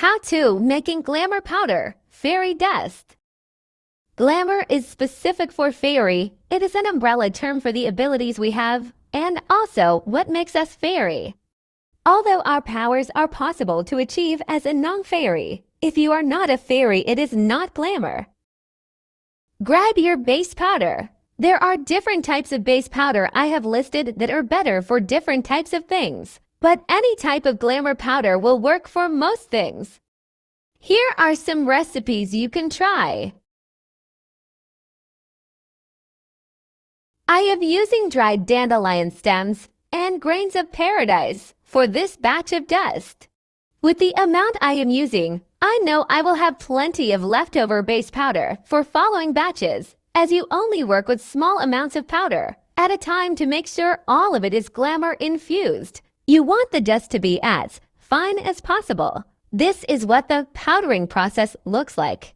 How to making glamour powder, fairy dust. Glamour is specific for fairy. It is an umbrella term for the abilities we have and also what makes us fairy. Although our powers are possible to achieve as a non-fairy, if you are not a fairy, it is not glamour. Grab your base powder. There are different types of base powder I have listed that are better for different types of things, but any type of glamour powder will work for most things. Here are some recipes you can try. I am using dried dandelion stems and grains of paradise for this batch of dust. With the amount I am using, I know I will have plenty of leftover base powder for following batches, as you only work with small amounts of powder at a time to make sure all of it is glamour infused. You want the dust to be as fine as possible. This is what the powdering process looks like.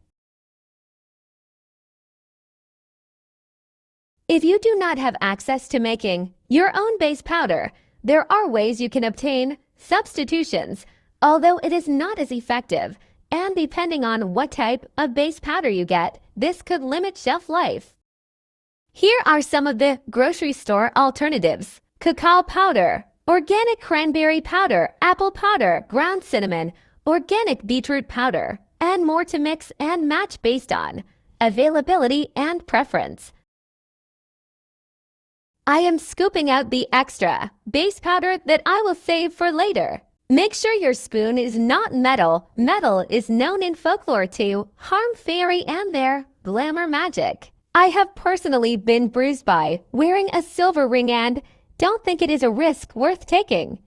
If you do not have access to making your own base powder, there are ways you can obtain substitutions, although it is not as effective, and depending on what type of base powder you get, this could limit shelf life. Here are some of the grocery store alternatives: cacao powder, organic cranberry powder, apple powder, ground cinnamon, organic beetroot powder, and more to mix and match based on availability and preference. I am scooping out the extra base powder that I will save for later. Make sure your spoon is not metal. Metal is known in folklore to harm fairy and their glamour magic. I have personally been bruised by wearing a silver ring and don't think it is a risk worth taking.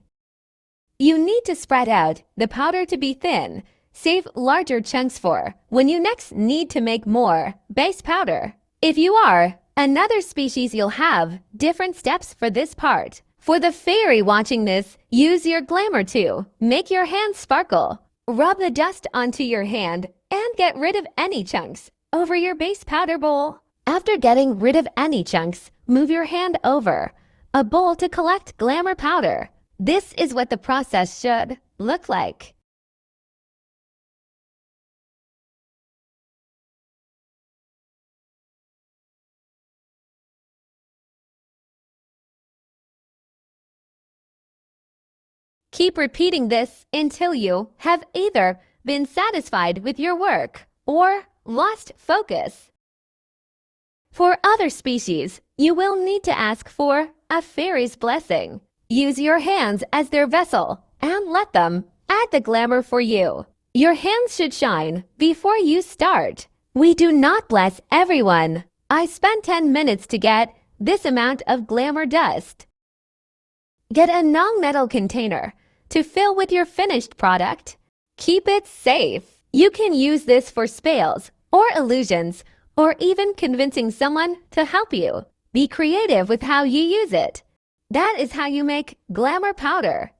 You need to spread out the powder to be thin. Save larger chunks for when you next need to make more base powder. If you are another species, you'll have different steps for this part. For the fairy watching this, use your glamour to make your hands sparkle. Rub the dust onto your hand and get rid of any chunks over your base powder bowl. After getting rid of any chunks, move your hand over a bowl to collect glamour powder. This is what the process should look like. Keep repeating this until you have either been satisfied with your work or lost focus. For other species, you will need to ask for a fairy's blessing. Use your hands as their vessel and let them add the glamour for you. Your hands should shine before you start. We do not bless everyone. I spent 10 minutes to get this amount of glamour dust. Get a non-metal container to fill with your finished product. Keep it safe. You can use this for spells or illusions, or even convincing someone to help you. Be creative with how you use it. That is how you make glamour powder.